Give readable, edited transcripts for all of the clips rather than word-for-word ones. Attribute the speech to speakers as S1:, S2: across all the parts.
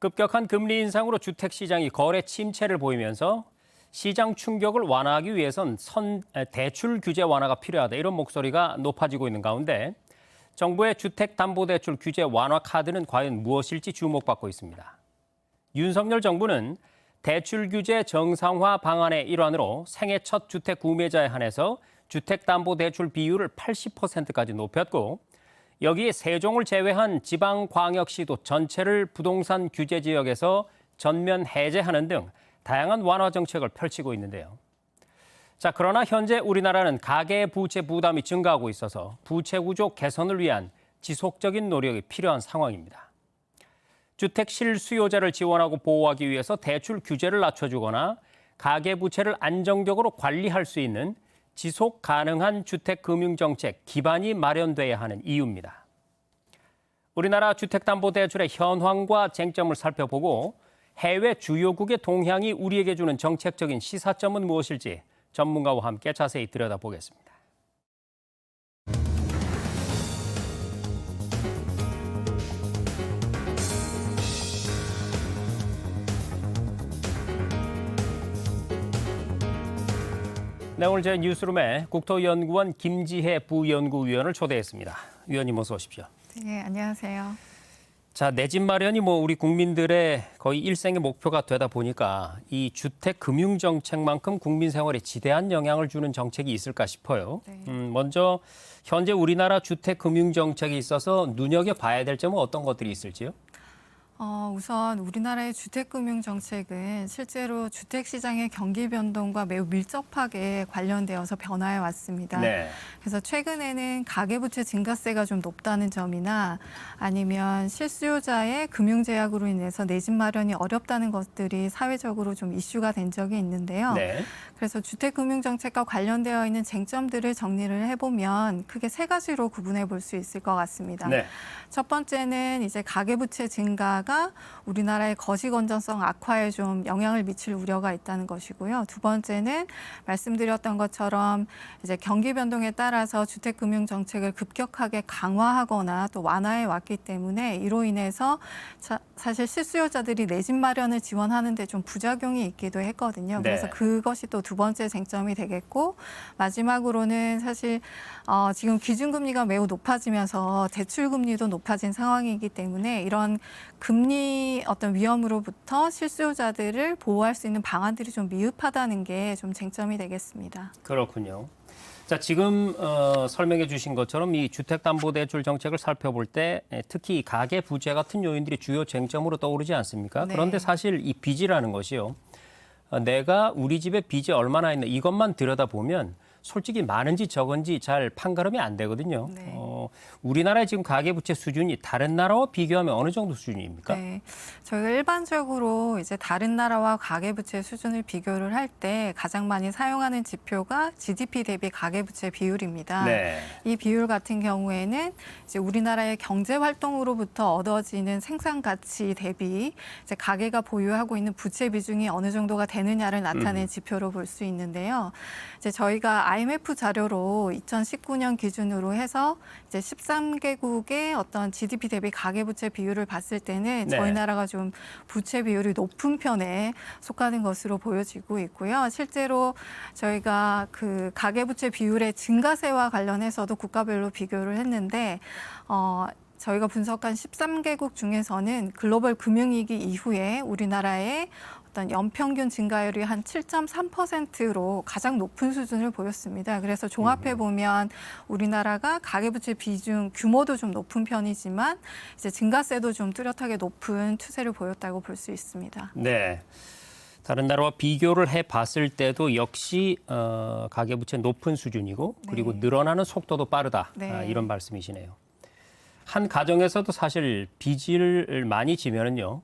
S1: 급격한 금리 인상으로 주택시장이 거래 침체를 보이면서 시장 충격을 완화하기 위해선 대출 규제 완화가 필요하다, 이런 목소리가 높아지고 있는 가운데 정부의 주택담보대출 규제 완화 카드는 과연 무엇일지 주목받고 있습니다. 윤석열 정부는 대출 규제 정상화 방안의 일환으로 생애 첫 주택 구매자에 한해서 주택담보대출 비율을 80%까지 높였고, 여기에 세종을 제외한 지방광역시도 전체를 부동산 규제 지역에서 전면 해제하는 등 다양한 완화 정책을 펼치고 있는데요. 자, 그러나 현재 우리나라는 가계부채 부담이 증가하고 있어서 부채 구조 개선을 위한 지속적인 노력이 필요한 상황입니다. 주택 실수요자를 지원하고 보호하기 위해서 대출 규제를 낮춰주거나 가계부채를 안정적으로 관리할 수 있는 지속 가능한 주택금융정책 기반이 마련돼야 하는 이유입니다. 우리나라 주택담보대출의 현황과 쟁점을 살펴보고 해외 주요국의 동향이 우리에게 주는 정책적인 시사점은 무엇일지 전문가와 함께 자세히 들여다보겠습니다. 네, 오늘 저희 뉴스룸에 국토연구원 김지혜 부연구위원을 초대했습니다. 위원님 어서 오십시오.
S2: 네, 안녕하세요.
S1: 자, 내 집 마련이 우리 국민들의 거의 일생의 목표가 되다 보니까 이 주택 금융 정책만큼 국민 생활에 지대한 영향을 주는 정책이 있을까 싶어요.
S2: 네.
S1: 먼저 현재 우리나라 주택 금융 정책에 있어서 눈여겨봐야 될 점은 어떤 것들이 있을지요?
S2: 우선 우리나라의 주택금융정책은 실제로 주택시장의 경기 변동과 매우 밀접하게 관련되어서 변화해 왔습니다.
S1: 네.
S2: 그래서 최근에는 가계부채 증가세가 좀 높다는 점이나 아니면 실수요자의 금융제약으로 인해서 내 집 마련이 어렵다는 것들이 사회적으로 좀 이슈가 된 적이 있는데요.
S1: 네.
S2: 그래서 주택금융정책과 관련되어 있는 쟁점들을 정리를 해보면 크게 세 가지로 구분해 볼 수 있을 것 같습니다.
S1: 네.
S2: 첫 번째는 이제 가계부채 증가가 우리나라의 거시 건전성 악화에 좀 영향을 미칠 우려가 있다는 것이고요. 두 번째는 말씀드렸던 것처럼 이제 경기 변동에 따라서 주택금융 정책을 급격하게 강화하거나 또 완화해 왔기 때문에 이로 인해서 사실 실수요자들이 내 집 마련을 지원하는 데 좀 부작용이 있기도 했거든요. 그래서
S1: 네.
S2: 그것이 또 두 번째 쟁점이 되겠고, 마지막으로는 사실 지금 기준금리가 매우 높아지면서 대출금리도 높아진 상황이기 때문에 이런 금리 어떤 위험으로부터 실수요자들을 보호할 수 있는 방안들이 좀 미흡하다는 게 좀 쟁점이 되겠습니다.
S1: 그렇군요. 자, 지금 설명해 주신 것처럼 이 주택담보대출 정책을 살펴볼 때 특히 가계부채 같은 요인들이 주요 쟁점으로 떠오르지 않습니까?
S2: 네.
S1: 그런데 사실 이 빚이라는 것이요. 내가 우리 집에 빚이 얼마나 있나 이것만 들여다보면 솔직히 많은지 적은지 잘 판가름이 안 되거든요.
S2: 네.
S1: 우리나라의 지금 가계부채 수준이 다른 나라와 비교하면 어느 정도 수준입니까?
S2: 네, 저희가 일반적으로 이제 다른 나라와 가계부채 수준을 비교를 할 때 가장 많이 사용하는 지표가 GDP 대비 가계부채 비율입니다.
S1: 네.
S2: 이 비율 같은 경우에는 이제 우리나라의 경제 활동으로부터 얻어지는 생산 가치 대비 이제 가계가 보유하고 있는 부채 비중이 어느 정도가 되느냐를 나타낸 지표로 볼 수 있는데요. 이제 저희가 IMF 자료로 2019년 기준으로 해서 이제 13개국의 어떤 GDP 대비 가계부채 비율을 봤을 때는
S1: 네.
S2: 저희 나라가 좀 부채 비율이 높은 편에 속하는 것으로 보여지고 있고요. 실제로 저희가 그 가계부채 비율의 증가세와 관련해서도 국가별로 비교를 했는데 저희가 분석한 13개국 중에서는 글로벌 금융위기 이후에 우리나라의 어떤 연평균 증가율이 한 7.3%로 가장 높은 수준을 보였습니다. 그래서 종합해 보면 우리나라가 가계부채 비중 규모도 좀 높은 편이지만 이제 증가세도 좀 뚜렷하게 높은 추세를 보였다고 볼 수 있습니다.
S1: 네. 다른 나라와 비교를 해봤을 때도 역시 가계부채 높은 수준이고 그리고
S2: 네.
S1: 늘어나는 속도도 빠르다.
S2: 네.
S1: 이런 말씀이시네요. 한 가정에서도 사실 빚을 많이 지면은요,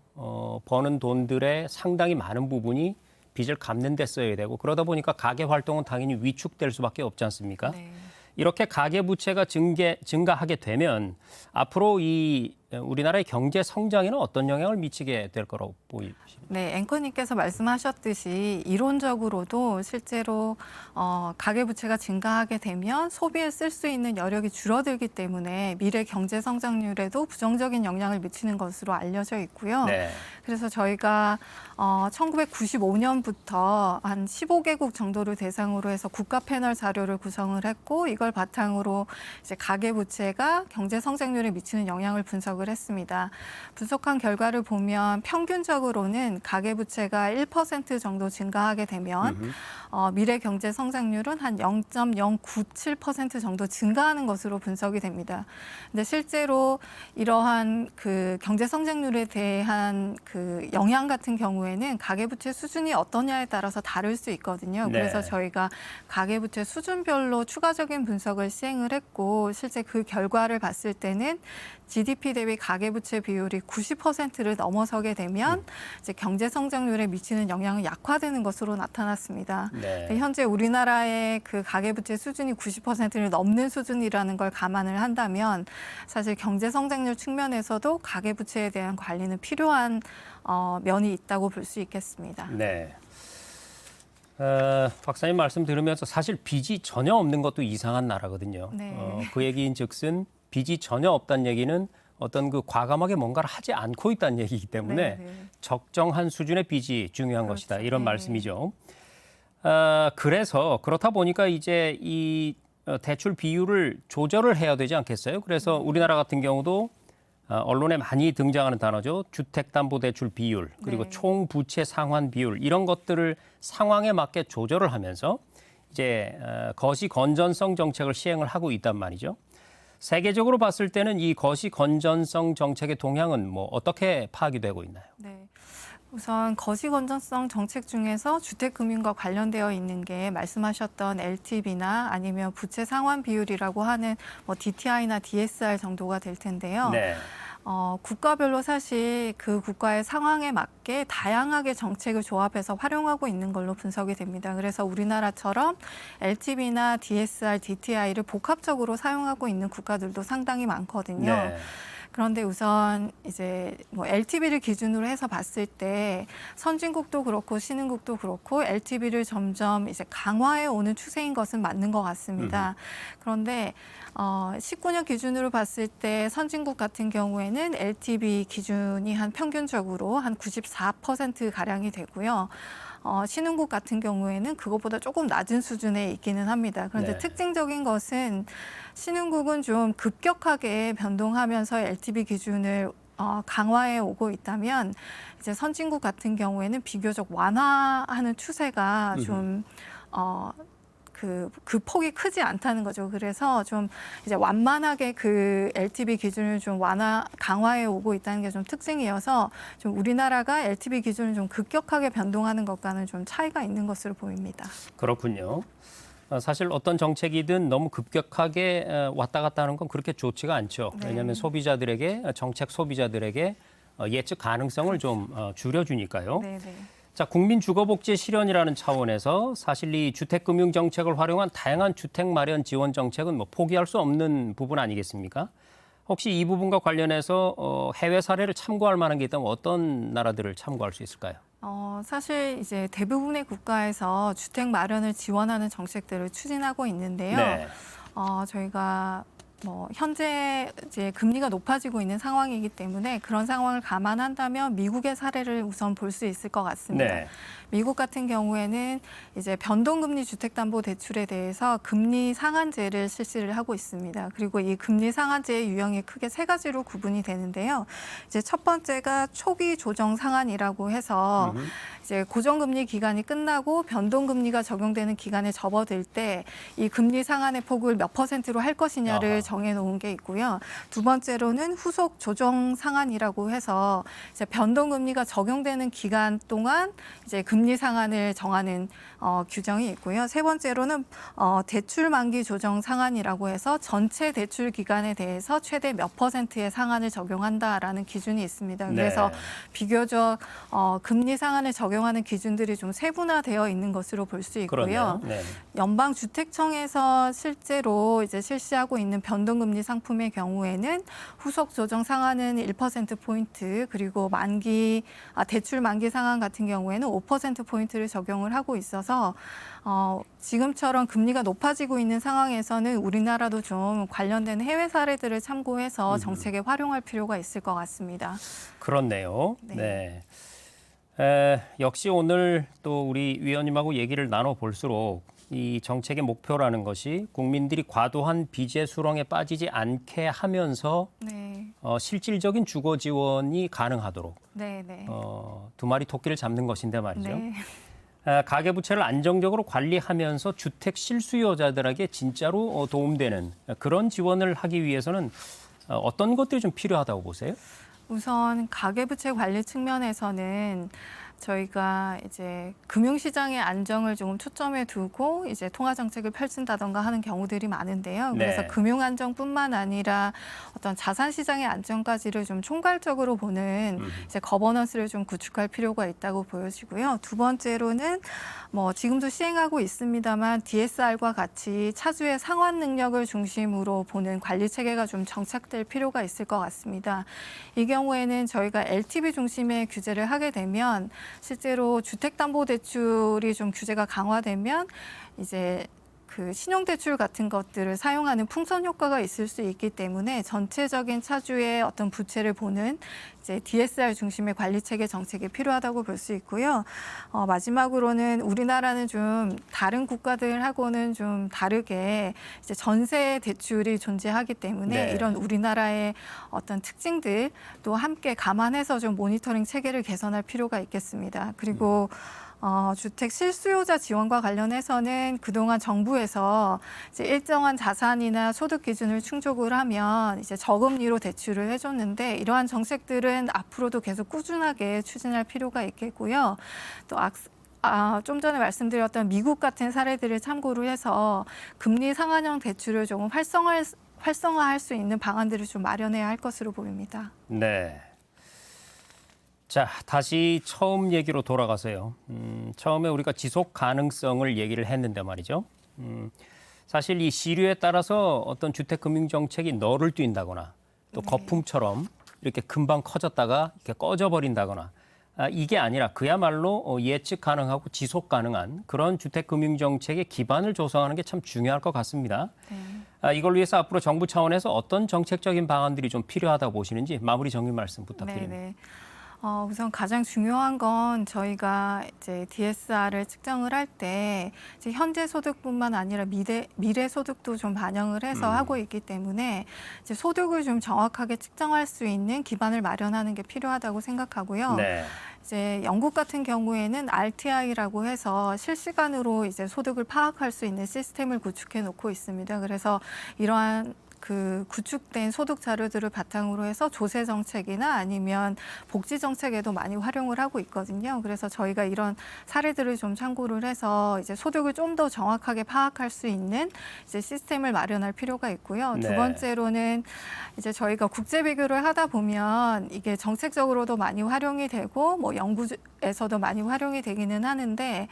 S1: 버는 돈들의 상당히 많은 부분이 빚을 갚는 데 써야 되고 그러다 보니까 가계 활동은 당연히 위축될 수밖에 없지 않습니까?
S2: 네.
S1: 이렇게 가계 부채가 증가하게 되면 앞으로 이 우리나라의 경제 성장에는 어떤 영향을 미치게 될 거라고 보이십니까?
S2: 네, 앵커님께서 말씀하셨듯이 이론적으로도 실제로 가계부채가 증가하게 되면 소비에 쓸 수 있는 여력이 줄어들기 때문에 미래 경제 성장률에도 부정적인 영향을 미치는 것으로 알려져 있고요.
S1: 네.
S2: 그래서 저희가 1995년부터 한 15개국 정도를 대상으로 해서 국가 패널 자료를 구성을 했고 이걸 바탕으로 이제 가계부채가 경제 성장률에 미치는 영향을 분석을 했습니다. 분석한 결과를 보면 평균적으로는 가계부채가 1% 정도 증가하게 되면 미래 경제 성장률은 한 0.097% 정도 증가하는 것으로 분석이 됩니다. 근데 실제로 이러한 그 경제 성장률에 대한 그 영향 같은 경우에는 가계부채 수준이 어떠냐에 따라서 다를 수 있거든요.
S1: 네.
S2: 그래서 저희가 가계부채 수준별로 추가적인 분석을 시행을 했고 실제 그 결과를 봤을 때는 GDP 대비 가계부채 비율이 90%를 넘어서게 되면 이제 경제 성장률에 미치는 영향은 약화되는 것으로 나타났습니다.
S1: 네.
S2: 현재 우리나라의 그 가계부채 수준이 90%를 넘는 수준이라는 걸 감안을 한다면 사실 경제 성장률 측면에서도 가계부채에 대한 관리는 필요한 면이 있다고 볼 수 있겠습니다.
S1: 네. 박사님 말씀 들으면서 사실 빚이 전혀 없는 것도 이상한 나라거든요.
S2: 네.
S1: 그 얘기인즉슨 빚이 전혀 없다는 얘기는 어떤 그 과감하게 뭔가를 하지 않고 있다는 얘기이기 때문에
S2: 네.
S1: 적정한 수준의 빚이 중요한
S2: 그렇죠.
S1: 것이다. 이런
S2: 네.
S1: 말씀이죠. 그래서 그렇다 보니까 이제 이 대출 비율을 조절을 해야 되지 않겠어요? 그래서 우리나라 같은 경우도 언론에 많이 등장하는 단어죠. 주택담보대출 비율 그리고
S2: 네.
S1: 총부채 상환 비율 이런 것들을 상황에 맞게 조절을 하면서 이제 거시 건전성 정책을 시행을 하고 있단 말이죠. 세계적으로 봤을 때는 이 거시 건전성 정책의 동향은 뭐 어떻게 파악이 되고 있나요?
S2: 네. 우선 거시 건전성 정책 중에서 주택금융과 관련되어 있는 게 말씀하셨던 LTV나 아니면 부채 상환 비율이라고 하는 뭐 DTI나 DSR 정도가 될 텐데요.
S1: 네.
S2: 국가별로 사실 그 국가의 상황에 맞게 다양하게 정책을 조합해서 활용하고 있는 걸로 분석이 됩니다. 그래서 우리나라처럼 LTV나 DSR, DTI를 복합적으로 사용하고 있는 국가들도 상당히 많거든요.
S1: 네.
S2: 그런데 우선 이제 뭐 LTV를 기준으로 해서 봤을 때 선진국도 그렇고 신흥국도 그렇고 LTV를 점점 이제 강화해 오는 추세인 것은 맞는 것 같습니다. 그런데 19년 기준으로 봤을 때 선진국 같은 경우에는 LTV 기준이 한 평균적으로 한 94% 가량이 되고요. 신흥국 같은 경우에는 그것보다 조금 낮은 수준에 있기는 합니다. 그런데
S1: 네.
S2: 특징적인 것은 신흥국은 좀 급격하게 변동하면서 LTV 기준을 강화해 오고 있다면 이제 선진국 같은 경우에는 비교적 완화하는 추세가 좀 그 폭이 크지 않다는 거죠. 그래서 좀 이제 완만하게 그 LTV 기준을 좀 강화해 오고 있다는 게 좀 특징이어서 좀 우리나라가 LTV 기준을 좀 급격하게 변동하는 것과는 좀 차이가 있는 것으로 보입니다.
S1: 그렇군요. 사실 어떤 정책이든 너무 급격하게 왔다 갔다 하는 건 그렇게 좋지가 않죠.
S2: 네.
S1: 왜냐하면 정책 소비자들에게 예측 가능성을 좀 줄여주니까요.
S2: 네, 네.
S1: 자, 국민주거복지 실현이라는 차원에서 사실 이 주택금융 정책을 활용한 다양한 주택 마련 지원 정책은 뭐 포기할 수 없는 부분 아니겠습니까? 혹시 이 부분과 관련해서 해외 사례를 참고할 만한 게 있다면 어떤 나라들을 참고할 수 있을까요?
S2: 사실 이제 대부분의 국가에서 주택 마련을 지원하는 정책들을 추진하고 있는데요.
S1: 네.
S2: 저희가 뭐 현재 이제 금리가 높아지고 있는 상황이기 때문에 그런 상황을 감안한다면 미국의 사례를 우선 볼 수 있을 것 같습니다.
S1: 네.
S2: 미국 같은 경우에는 이제 변동금리 주택담보대출에 대해서 금리 상한제를 실시를 하고 있습니다. 그리고 이 금리 상한제의 유형이 크게 세 가지로 구분이 되는데요. 이제 첫 번째가 초기 조정 상한이라고 해서 이제 고정금리 기간이 끝나고 변동금리가 적용되는 기간에 접어들 때 이 금리 상한의 폭을 몇 %로 할 것이냐를
S1: 아하.
S2: 정해놓은 게 있고요. 두 번째로는 후속 조정 상한이라고 해서 이제 변동금리가 적용되는 기간 동안 이제 금리 상한을 정하는 규정이 있고요. 세 번째로는 대출 만기 조정 상한이라고 해서 전체 대출 기간에 대해서 최대 몇 %의 상한을 적용한다라는 기준이 있습니다. 그래서
S1: 네.
S2: 비교적 금리 상한을 적용하는 기준들이 좀 세분화되어 있는 것으로 볼 수 있고요.
S1: 그렇네요. 네.
S2: 연방주택청에서 실제로 이제 실시하고 있는 변동금리 상품의 경우에는 후속 조정 상한은 1%포인트, 그리고 대출 만기 상한 같은 경우에는 5%포인트를 적용을 하고 있어서 지금처럼 금리가 높아지고 있는 상황에서는 우리나라도 좀 관련된 해외 사례들을 참고해서 정책에 활용할 필요가 있을 것 같습니다.
S1: 그렇네요.
S2: 네.
S1: 역시 오늘 또 우리 위원님하고 얘기를 나눠볼수록 이 정책의 목표라는 것이 국민들이 과도한 빚의 수렁에 빠지지 않게 하면서
S2: 네.
S1: 실질적인 주거 지원이 가능하도록
S2: 네, 네.
S1: 두 마리 토끼를 잡는 것인데 말이죠.
S2: 네.
S1: 가계부채를 안정적으로 관리하면서 주택 실수요자들에게 진짜로 도움되는 그런 지원을 하기 위해서는 어떤 것들이 좀 필요하다고 보세요?
S2: 우선 가계부채 관리 측면에서는 저희가 이제 금융시장의 안정을 조금 초점에 두고 이제 통화 정책을 펼친다던가 하는 경우들이 많은데요. 그래서
S1: 네.
S2: 금융 안정뿐만 아니라 어떤 자산 시장의 안정까지를 좀 총괄적으로 보는 이제 거버넌스를 좀 구축할 필요가 있다고 보여지고요. 두 번째로는 지금도 시행하고 있습니다만 DSR과 같이 차주의 상환 능력을 중심으로 보는 관리 체계가 좀 정착될 필요가 있을 것 같습니다. 이 경우에는 저희가 LTV 중심의 규제를 하게 되면 실제로 주택담보대출이 좀 규제가 강화되면 이제 그 신용대출 같은 것들을 사용하는 풍선 효과가 있을 수 있기 때문에 전체적인 차주의 어떤 부채를 보는 이제 DSR 중심의 관리 체계 정책이 필요하다고 볼 수 있고요. 마지막으로는 우리나라는 좀 다른 국가들하고는 좀 다르게 이제 전세 대출이 존재하기 때문에
S1: 네.
S2: 이런 우리나라의 어떤 특징들 또 함께 감안해서 좀 모니터링 체계를 개선할 필요가 있겠습니다. 그리고 주택 실수요자 지원과 관련해서는 그동안 정부에서 이제 일정한 자산이나 소득 기준을 충족을 하면 이제 저금리로 대출을 해줬는데 이러한 정책들은 앞으로도 계속 꾸준하게 추진할 필요가 있겠고요. 또 좀 전에 말씀드렸던 미국 같은 사례들을 참고로 해서 금리 상한형 대출을 조금 활성화할 수 있는 방안들을 좀 마련해야 할 것으로 보입니다.
S1: 네. 자, 다시 처음 얘기로 돌아가서요. 처음에 우리가 지속 가능성을 얘기를 했는데 말이죠. 사실 이 시류에 따라서 어떤 주택금융정책이 너를 뛴다거나 또
S2: 네.
S1: 거품처럼 이렇게 금방 커졌다가 이렇게 꺼져버린다거나 이게 아니라 그야말로 예측 가능하고 지속 가능한 그런 주택금융정책의 기반을 조성하는 게 참 중요할 것 같습니다.
S2: 네.
S1: 이걸 위해서 앞으로 정부 차원에서 어떤 정책적인 방안들이 좀 필요하다고 보시는지 마무리 정리 말씀 부탁드립니다.
S2: 네, 네. 우선 가장 중요한 건 저희가 이제 DSR을 측정을 할 때 이제 현재 소득뿐만 아니라 미래 소득도 좀 반영을 해서 하고 있기 때문에 이제 소득을 좀 정확하게 측정할 수 있는 기반을 마련하는 게 필요하다고 생각하고요.
S1: 네.
S2: 이제 영국 같은 경우에는 RTI라고 해서 실시간으로 이제 소득을 파악할 수 있는 시스템을 구축해 놓고 있습니다. 그래서 이러한 그 구축된 소득 자료들을 바탕으로 해서 조세 정책이나 아니면 복지 정책에도 많이 활용을 하고 있거든요. 그래서 저희가 이런 사례들을 좀 참고를 해서 이제 소득을 좀 더 정확하게 파악할 수 있는 이제 시스템을 마련할 필요가 있고요.
S1: 네.
S2: 두 번째로는 이제 저희가 국제 비교를 하다 보면 이게 정책적으로도 많이 활용이 되고 연구에서도 많이 활용이 되기는 하는데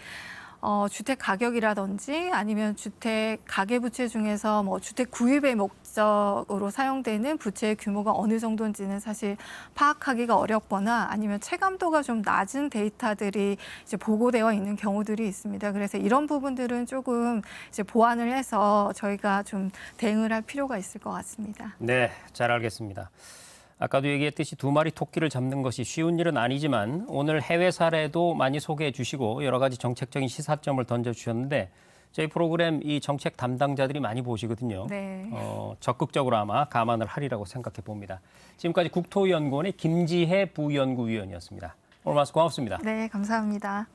S2: 주택 가격이라든지 아니면 주택 가계부채 중에서 주택 구입의 목적으로 사용되는 부채의 규모가 어느 정도인지는 사실 파악하기가 어렵거나 아니면 체감도가 좀 낮은 데이터들이 이제 보고되어 있는 경우들이 있습니다. 그래서 이런 부분들은 조금 이제 보완을 해서 저희가 좀 대응을 할 필요가 있을 것 같습니다.
S1: 네, 잘 알겠습니다. 아까도 얘기했듯이 두 마리 토끼를 잡는 것이 쉬운 일은 아니지만 오늘 해외 사례도 많이 소개해 주시고 여러 가지 정책적인 시사점을 던져주셨는데 저희 프로그램 이 정책 담당자들이 많이 보시거든요.
S2: 네.
S1: 적극적으로 아마 감안을 하리라고 생각해 봅니다. 지금까지 국토연구원의 김지혜 부연구위원이었습니다. 오늘 말씀 고맙습니다.
S2: 네, 감사합니다.